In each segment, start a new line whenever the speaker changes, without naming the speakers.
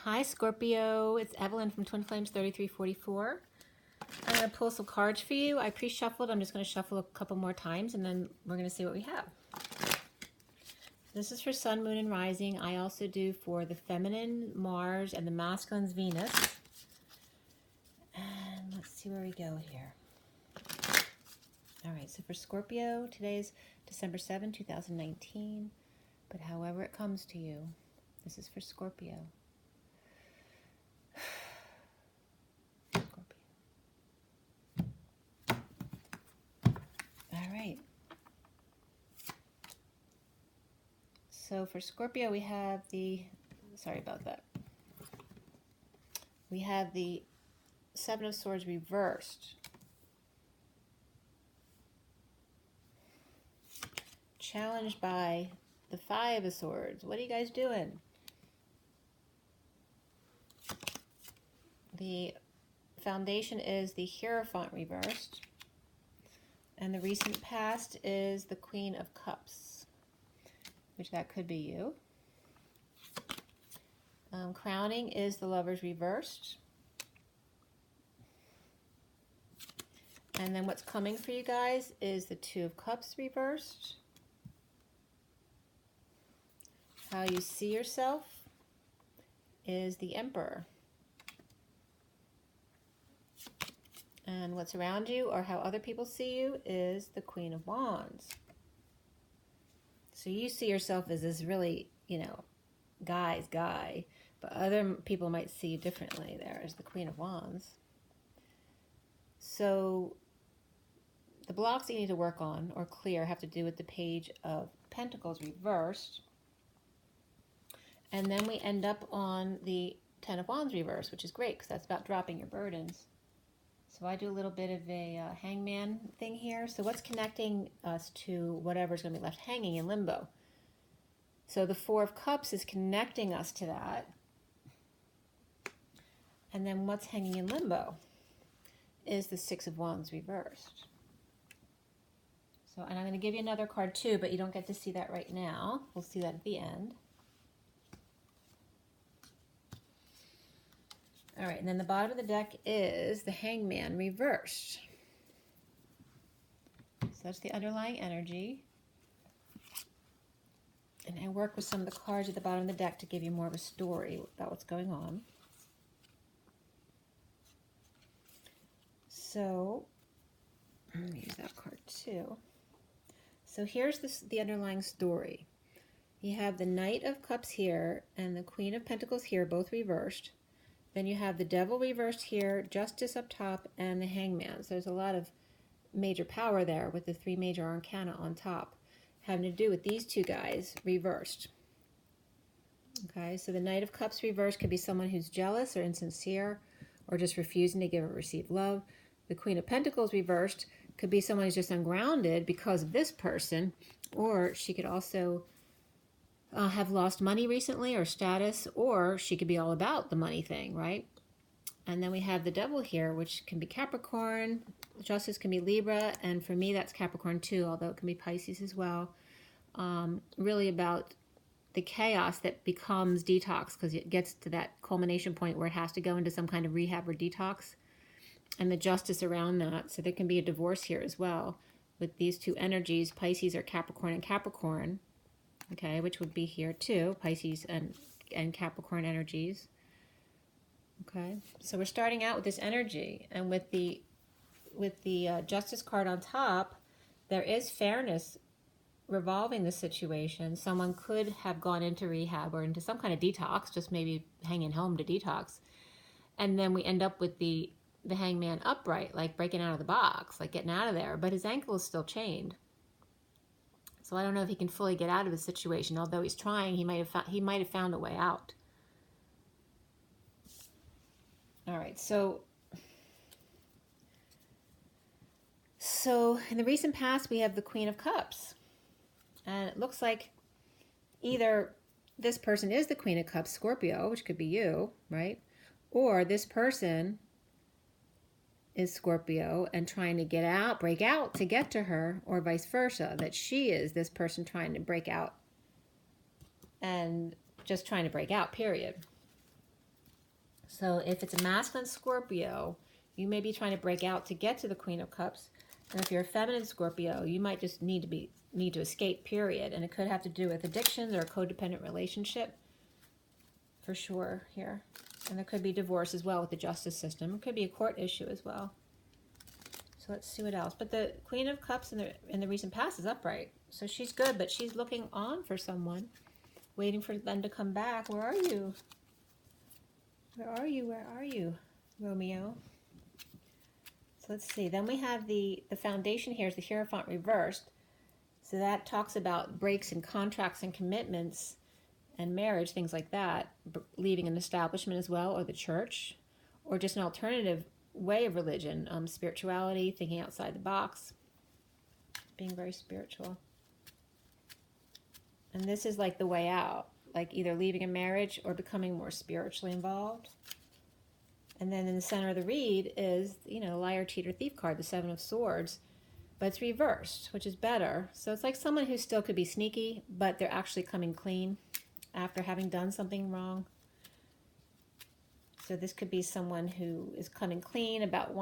Hi Scorpio, it's Evelyn from Twin Flames 3344. I'm going to pull some cards for you. I pre-shuffled. I'm just going to shuffle a couple more times and then we're going to see what we have. This is for Sun, Moon, and Rising. I also do for the feminine, Mars, and the masculine's Venus. And let's see where we go here. All right, so for Scorpio, today's December 7, 2019. But however it comes to you, this is for Scorpio. So for Scorpio, we have the, sorry about that. We have the Seven of Swords reversed. Challenged by the Five of Swords. What are you guys doing? The foundation is the Hierophant reversed. And the recent past is the Queen of Cups, which that could be you. Crowning is the Lovers reversed. And then what's coming for you guys is the Two of Cups reversed. How you see yourself is the Emperor. And what's around you or how other people see you is the Queen of Wands. So you see yourself as this really, you know, guy's guy, but other people might see you differently there as the Queen of Wands. So the blocks that you need to work on or clear have to do with the Page of Pentacles reversed. And then we end up on the Ten of Wands reversed, which is great because that's about dropping your burdens. So I do a little bit of a hangman thing here. So what's connecting us to whatever's going to be left hanging in limbo? So the Four of Cups is connecting us to that. And then what's hanging in limbo is the Six of Wands reversed. So, and I'm going to give you another card too, but you don't get to see that right now. We'll see that at the end. All right, and then the bottom of the deck is the Hangman reversed. So that's the underlying energy. And I work with some of the cards at the bottom of the deck to give you more of a story about what's going on. So, I'm going to use that card too. So here's the underlying story. You have the Knight of Cups here and the Queen of Pentacles here, both reversed. Then you have the Devil reversed here, Justice up top, and the Hangman. So there's a lot of major power there with the three major arcana on top, having to do with these two guys reversed. Okay, so the Knight of Cups reversed could be someone who's jealous or insincere or just refusing to give or receive love. The Queen of Pentacles reversed could be someone who's just ungrounded because of this person, or she could also have lost money recently or status, or she could be all about the money thing, right? And then we have the Devil here, which can be Capricorn. Justice can be Libra, and for me that's Capricorn too, although it can be Pisces as well. Really about the chaos that becomes detox, because it gets to that culmination point where it has to go into some kind of rehab or detox, and the justice around that. So there can be a divorce here as well with these two energies. Pisces are Capricorn and Capricorn. Okay, which would be here too, Pisces and Capricorn energies. Okay, so we're starting out with this energy, and with the Justice card on top, there is fairness revolving the situation. Someone could have gone into rehab or into some kind of detox, just maybe hanging home to detox, and then we end up with the Hangman upright, like breaking out of the box, like getting out of there, but his ankle is still chained. So I don't know if he can fully get out of the situation. Although he's trying, he might have found a way out. All right, so in the recent past, we have the Queen of Cups. And it looks like either this person is the Queen of Cups, Scorpio, which could be you, right? Or this person is Scorpio and trying to get out, break out to get to her, or vice versa, that she is this person trying to break out and just trying to break out, period. So if it's a masculine Scorpio, you may be trying to break out to get to the Queen of Cups. And if you're a feminine Scorpio, you might just need to escape, period. And it could have to do with addictions or a codependent relationship, for sure here. And there could be divorce as well with the justice system. It could be a court issue as well. So let's see what else. But the Queen of Cups in the recent past is upright. So she's good, but she's looking on for someone, waiting for them to come back. Where are you? Where are you? Where are you, Romeo? So let's see. Then we have the foundation here is the Hierophant reversed. So that talks about breaks in contracts and commitments and marriage, things like that. Leaving an establishment as well, or the church, or just an alternative way of religion, spirituality, thinking outside the box, being very spiritual. And this is like the way out, like either leaving a marriage or becoming more spiritually involved. And then in the center of the read is, liar, cheater, thief card, the Seven of Swords, but it's reversed, which is better. So it's like someone who still could be sneaky, but they're actually coming clean after having done something wrong. So this could be someone who is coming clean about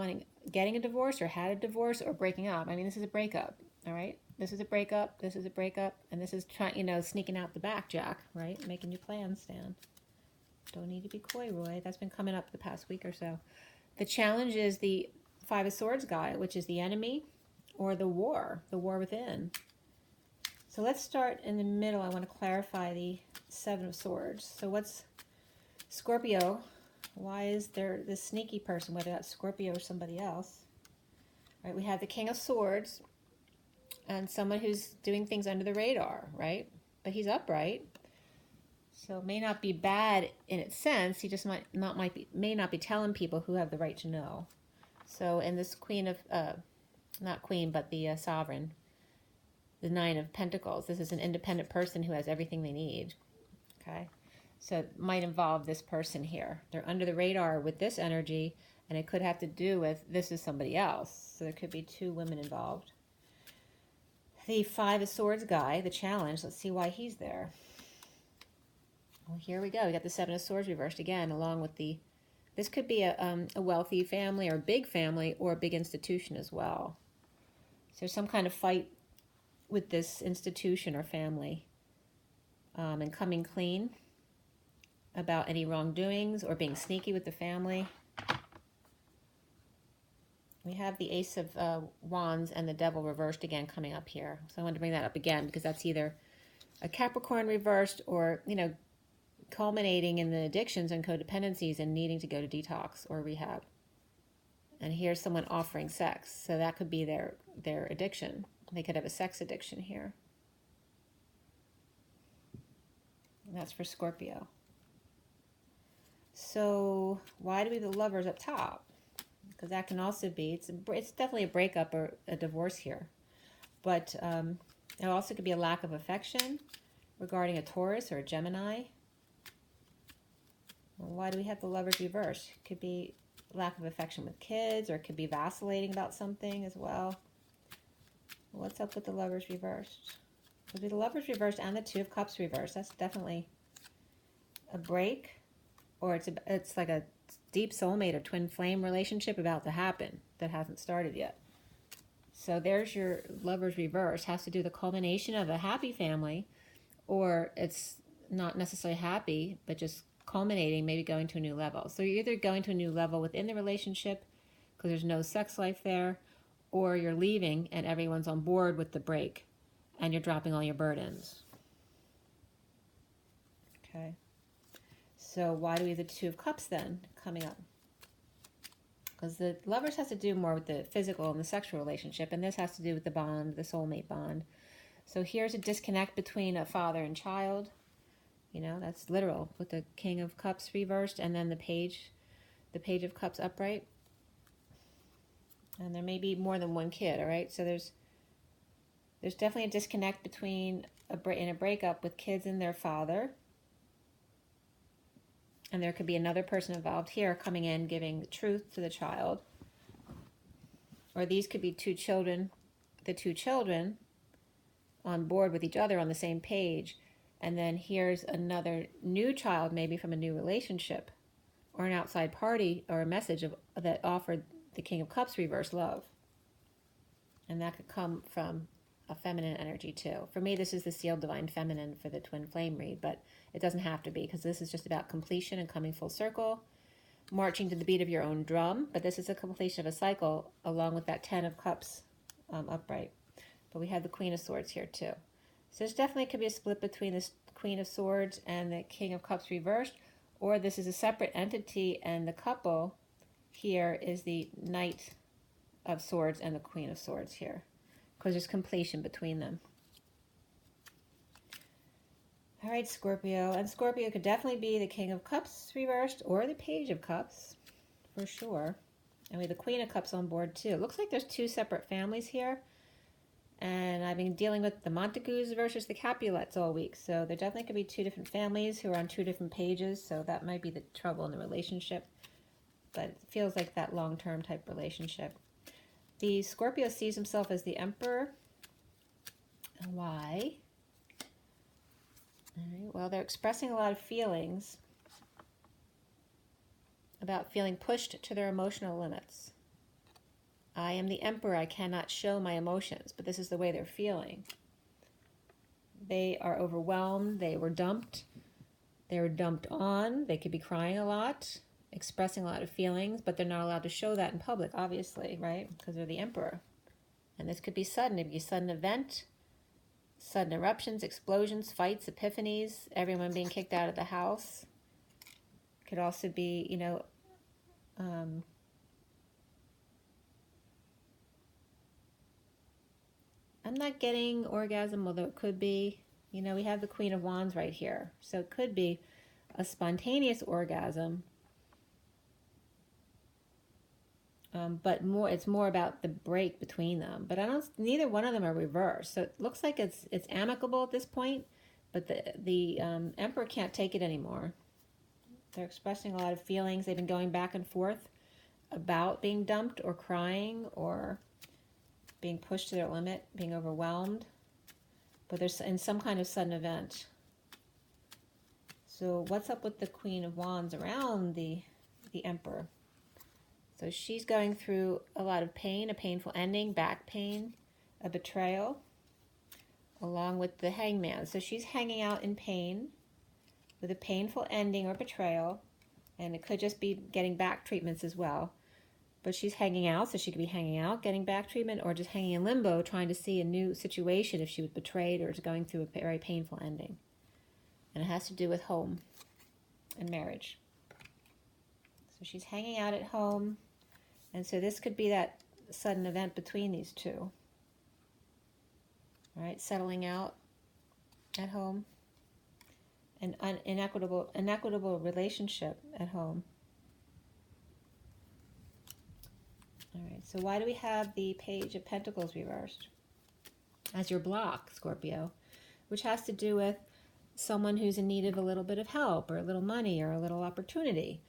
getting a divorce or had a divorce or breaking up. I mean, this is a breakup, all right? This is a breakup, this is a breakup, and this is trying, sneaking out the back, Jack, right? Making your plans stand. Don't need to be coy, Roy. That's been coming up the past week or so. The challenge is the Five of Swords guy, which is the enemy or the war within. So let's start in the middle. I want to clarify the Seven of Swords. So what's Scorpio? Why is there this sneaky person, whether that's Scorpio or somebody else? Right, we have the King of Swords and someone who's doing things under the radar, right? But he's upright. So it may not be bad in its sense. He just may not be telling people who have the right to know. So in this Queen of, not Queen, but the Sovereign, the Nine of Pentacles, this is an independent person who has everything they need, okay? So it might involve this person here. They're under the radar with this energy, and it could have to do with this is somebody else. So there could be two women involved. The Five of Swords guy, the challenge, let's see why he's there. Well, here we go. We got the Seven of Swords reversed again, along with this could be a wealthy family or a big family or a big institution as well. So there's some kind of fight with this institution or family and coming clean about any wrongdoings or being sneaky with the family. We have the Ace of Wands and the Devil reversed again coming up here. So I wanted to bring that up again because that's either a Capricorn reversed or, culminating in the addictions and codependencies and needing to go to detox or rehab. And here's someone offering sex. So that could be their addiction. They could have a sex addiction here. And that's for Scorpio. So why do we have the Lovers up top? Because that can also be, it's definitely a breakup or a divorce here. But it also could be a lack of affection regarding a Taurus or a Gemini. Well, why do we have the Lovers reversed? It could be lack of affection with kids, or it could be vacillating about something as well. What's up with the Lovers reversed? It could be the Lovers reversed and the Two of Cups reversed. That's definitely a break, or it's like a deep soulmate or twin flame relationship about to happen that hasn't started yet. So there's your Lovers reversed. Has to do with the culmination of a happy family, or it's not necessarily happy, but just culminating, maybe going to a new level. So you're either going to a new level within the relationship because there's no sex life there, or you're leaving and everyone's on board with the break and you're dropping all your burdens. Okay. So why do we have the Two of Cups then coming up? Because the Lovers has to do more with the physical and the sexual relationship, and this has to do with the bond, the soulmate bond. So here's a disconnect between a father and child. That's literal with the King of Cups reversed and then the Page of Cups upright. And there may be more than one kid, all right? So there's definitely a disconnect between in a breakup with kids and their father. And there could be another person involved here coming in, giving the truth to the child. Or these could be two children, the two children on board with each other on the same page. And then here's another new child, maybe from a new relationship or an outside party or a message that offered the King of Cups reverse love. And that could come from a feminine energy too. For me, this is the sealed divine feminine for the twin flame read, but it doesn't have to be, because this is just about completion and coming full circle, marching to the beat of your own drum. But this is a completion of a cycle along with that 10 of Cups upright. But we have the Queen of Swords here too. So there's definitely could be a split between this Queen of Swords and the King of Cups reversed, or this is a separate entity and the couple here is the Knight of Swords and the Queen of Swords here, because there's completion between them. All right, Scorpio. And Scorpio could definitely be the King of Cups reversed or the Page of Cups, for sure. And we have the Queen of Cups on board too. It looks like there's two separate families here. And I've been dealing with the Montagues versus the Capulets all week. So there definitely could be two different families who are on two different pages. So that might be the trouble in the relationship. But it feels like that long-term type relationship. The Scorpio sees himself as the Emperor. Why? All right, well, they're expressing a lot of feelings about feeling pushed to their emotional limits. I am the Emperor. I cannot show my emotions, but this is the way they're feeling. They are overwhelmed. They were dumped. They were dumped on. They could be crying a lot, expressing a lot of feelings, but they're not allowed to show that in public, obviously, right? Because they're the Emperor. And this could be sudden. It could be a sudden event, sudden eruptions, explosions, fights, epiphanies, everyone being kicked out of the house. Could also be, you know, I'm not getting orgasm, although it could be. You know, we have the Queen of Wands right here. So it could be a spontaneous orgasm. But it's more about the break between them. But neither one of them are reversed. So it looks like it's amicable at this point. But the Emperor can't take it anymore. They're expressing a lot of feelings. They've been going back and forth about being dumped or crying or being pushed to their limit, being overwhelmed. But there's in some kind of sudden event. So what's up with the Queen of Wands around the Emperor? So she's going through a lot of pain, a painful ending, back pain, a betrayal, along with the Hangman. So she's hanging out in pain with a painful ending or betrayal, and it could just be getting back treatments as well. But she's hanging out, so she could be hanging out, getting back treatment, or just hanging in limbo, trying to see a new situation if she was betrayed or is going through a very painful ending. And it has to do with home and marriage. So she's hanging out at home, and so this could be that sudden event between these two. All right, settling out at home. An inequitable relationship at home. All right, so why do we have the Page of Pentacles reversed as your block, Scorpio? Which has to do with someone who's in need of a little bit of help or a little money or a little opportunity.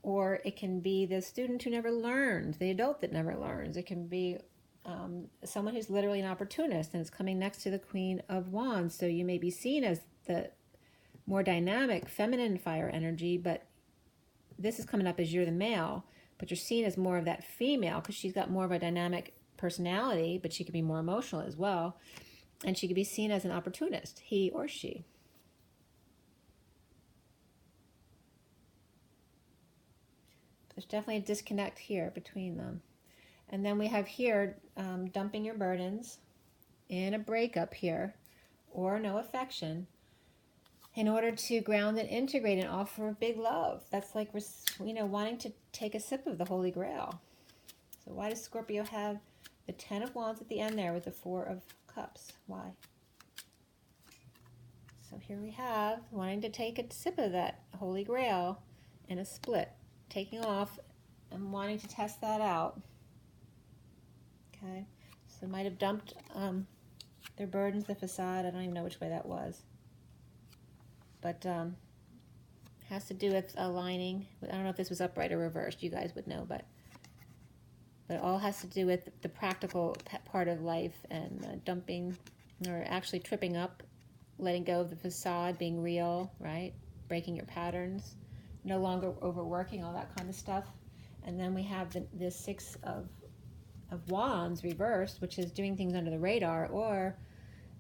Or it can be the student who never learns, the adult that never learns. It can be someone who's literally an opportunist, and it's coming next to the Queen of Wands. So you may be seen as the more dynamic, feminine fire energy, but this is coming up as you're the male, but you're seen as more of that female because she's got more of a dynamic personality, but she could be more emotional as well. And she could be seen as an opportunist, he or she. There's definitely a disconnect here between them. And then we have here dumping your burdens in a breakup here, or no affection, in order to ground and integrate and offer big love. That's like, you know, wanting to take a sip of the Holy Grail. So why does Scorpio have the 10 of Wands at the end there with the 4 of Cups? Why? So here we have wanting to take a sip of that Holy Grail in a split, taking off and wanting to test that out. Okay, so might have dumped their burdens, the facade. I don't even know which way that was. But has to do with aligning. I don't know if this was upright or reversed. You guys would know, but it all has to do with the practical part of life and dumping, or actually tripping up, letting go of the facade, being real, right? Breaking your patterns, no longer overworking, all that kind of stuff. And then we have the Six of Wands reversed, which is doing things under the radar, or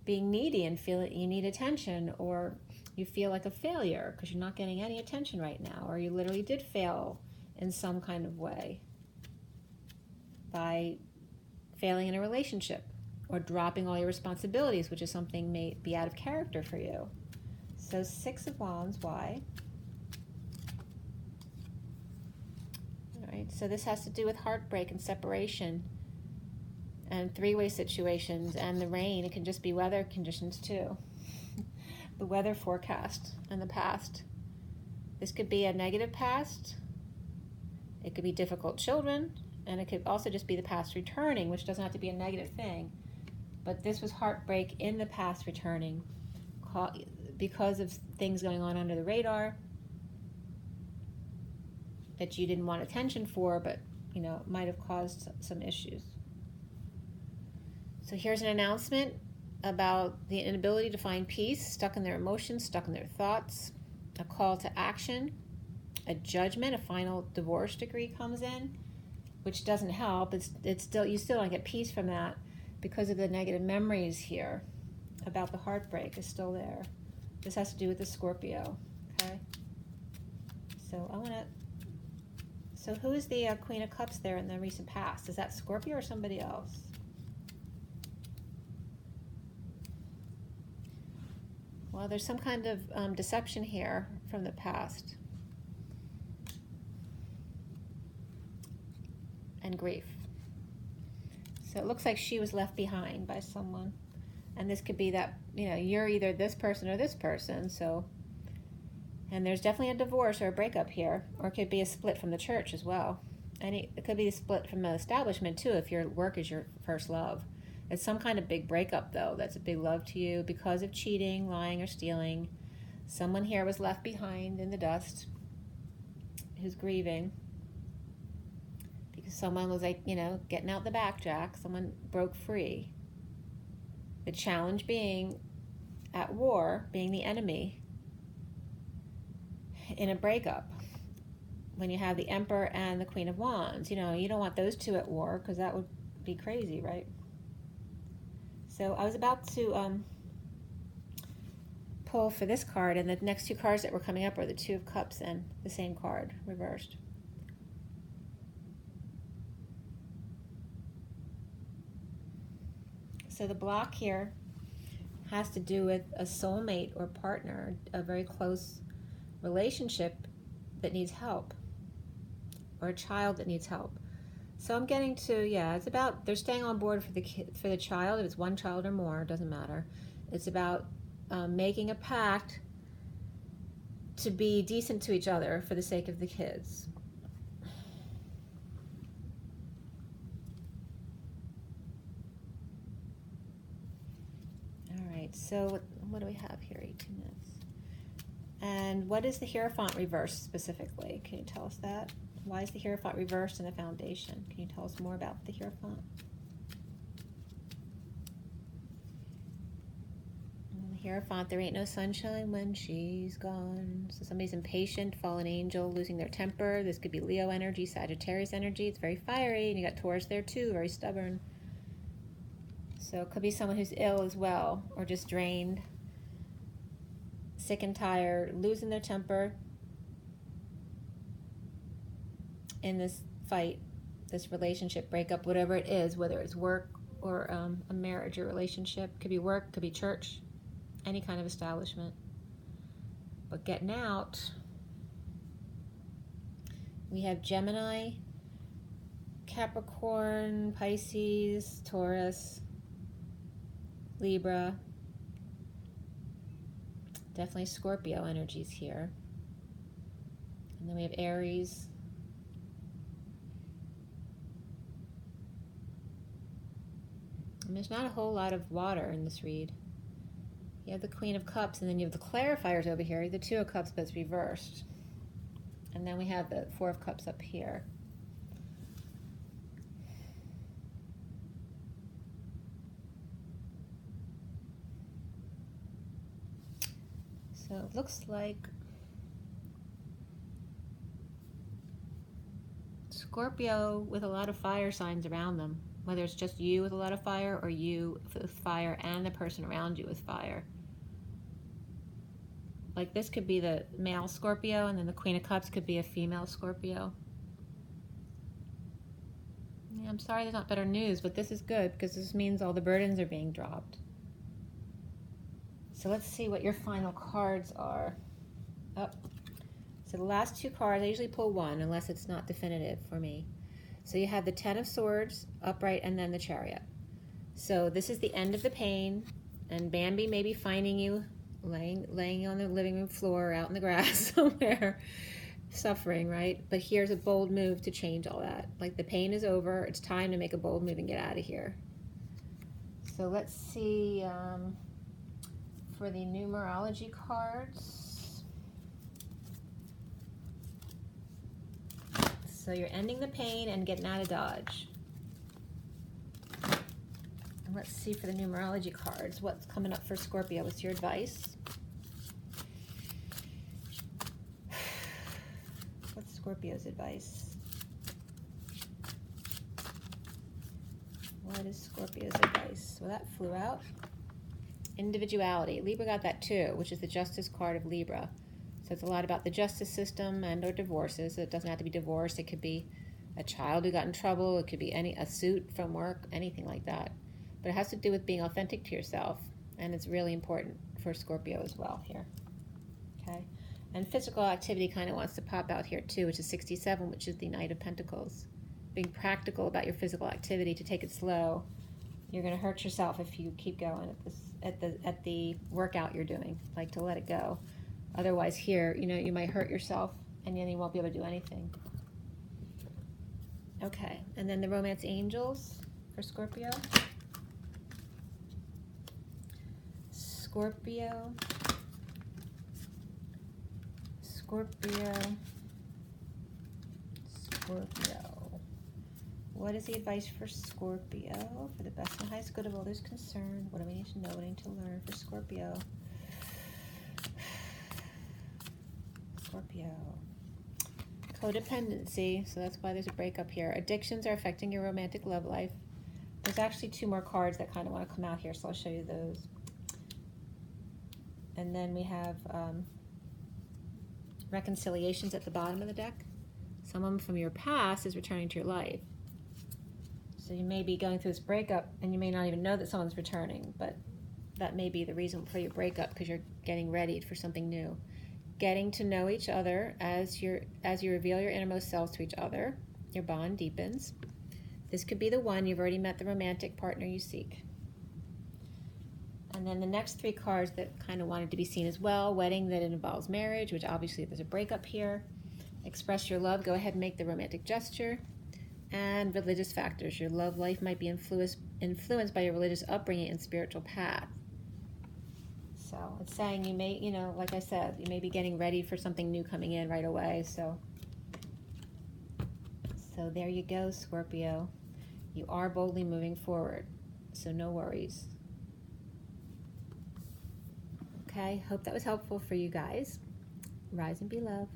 being needy and feel that you need attention, or you feel like a failure because you're not getting any attention right now, or you literally did fail in some kind of way by failing in a relationship, or dropping all your responsibilities, which is something may be out of character for you. So Six of Wands, why? All right, so this has to do with heartbreak and separation and three-way situations and the rain. It can just be weather conditions too. The weather forecast and the past. This could be a negative past. It could be difficult children, and it could also just be the past returning, which doesn't have to be a negative thing. But this was heartbreak in the past returning because of things going on under the radar that you didn't want attention for, but might have caused some issues. So here's an announcement about the inability to find peace, stuck in their emotions, stuck in their thoughts. A call to action, a judgment, a final divorce decree comes in, which doesn't help. It's still, you still don't get peace from that because of the negative memories here about the heartbreak is still there. This has to do with the Scorpio, okay? So so who is the Queen of Cups there in the recent past? Is that Scorpio or somebody else? Well, there's some kind of deception here from the past. And grief. So it looks like she was left behind by someone. And this could be that, you're either this person or this person. So, and there's definitely a divorce or a breakup here. Or it could be a split from the church as well. And it could be a split from the establishment too, if your work is your first love. It's some kind of big breakup, though. That's a big love to you because of cheating, lying, or stealing. Someone here was left behind in the dust who's grieving because someone was getting out the backjack. Someone broke free. The challenge being at war, being the enemy in a breakup. When you have the Emperor and the Queen of Wands, you don't want those two at war because that would be crazy, right? So I was about to pull for this card, and the next two cards that were coming up are the Two of Cups and the same card, reversed. So the block here has to do with a soulmate or partner, a very close relationship that needs help, or a child that needs help. So I'm getting to, it's about, they're staying on board for the child. If it's one child or more, it doesn't matter. It's about making a pact to be decent to each other for the sake of the kids. All right, so what do we have here? 18 minutes. And what is the Hierophant reversed specifically? Can you tell us that? Why is the Hierophant reversed in the foundation? Can you tell us more about the Hierophant? The Hierophant, there ain't no sunshine when she's gone. So somebody's impatient, fallen angel, losing their temper. This could be Leo energy, Sagittarius energy. It's very fiery, and you got Taurus there too, very stubborn. So it could be someone who's ill as well, or just drained, sick and tired, losing their temper in this fight, this relationship breakup, whatever it is, whether it's work or a marriage or relationship. Could be work, could be church, any kind of establishment. But getting out, we have Gemini, Capricorn, Pisces, Taurus, Libra. Definitely Scorpio energies here. And then we have Aries, and there's not a whole lot of water in this read. You have the Queen of Cups, and then you have the clarifiers over here, the Two of Cups, but it's reversed. And then we have the Four of Cups up here. So it looks like Scorpio with a lot of fire signs around them, whether it's just you with a lot of fire or you with fire and the person around you with fire. Like this could be the male Scorpio, and then the Queen of Cups could be a female Scorpio. Yeah, I'm sorry there's not better news, but this is good because this means all the burdens are being dropped. So let's see what your final cards are. Oh, so the last two cards, I usually pull one unless it's not definitive for me. So you have the Ten of Swords, upright, and then the Chariot. So this is the end of the pain, and Bambi may be finding you laying on the living room floor or out in the grass somewhere, suffering, right? But here's a bold move to change all that. Like the pain is over, it's time to make a bold move and get out of here. So let's see for the numerology cards. So you're ending the pain and getting out of Dodge. And let's see for the numerology cards, what's coming up for Scorpio? What's your advice? What's Scorpio's advice? What is Scorpio's advice? Well, that flew out. Individuality. Libra got that too, which is the Justice card of Libra. So it's a lot about the justice system and or divorces. It doesn't have to be divorce. It could be a child who got in trouble. It could be a suit from work, anything like that. But it has to do with being authentic to yourself. And it's really important for Scorpio as well here. Okay. And physical activity kind of wants to pop out here too, which is 67, which is the Knight of Pentacles. Being practical about your physical activity, to take it slow. You're going to hurt yourself if you keep going at the workout you're doing, like to let it go. Otherwise here, you know, you might hurt yourself and then you won't be able to do anything. Okay, and then the romance angels for Scorpio. Scorpio. What is the advice for Scorpio? For the best and highest good of others concerned, what do we need to know, what do we need to learn for Scorpio? Scorpio. Codependency, so that's why there's a breakup here. Addictions are affecting your romantic love life. There's actually two more cards that kind of want to come out here, so I'll show you those. And then we have reconciliations at the bottom of the deck. Someone from your past is returning to your life. So you may be going through this breakup and you may not even know that someone's returning, but that may be the reason for your breakup, because you're getting ready for something new. Getting to know each other as you reveal your innermost selves to each other, your bond deepens. This could be the one. You've already met the romantic partner you seek. And then the next three cards that kind of wanted to be seen as well: wedding, that it involves marriage, which obviously there's a breakup here. Express your love, go ahead and make the romantic gesture. And religious factors, your love life might be influenced by your religious upbringing and spiritual path. So it's saying you may, you know, like I said, you may be getting ready for something new coming in right away. So there you go, Scorpio. You are boldly moving forward, so no worries. Okay, hope that was helpful for you guys. Rise and be love.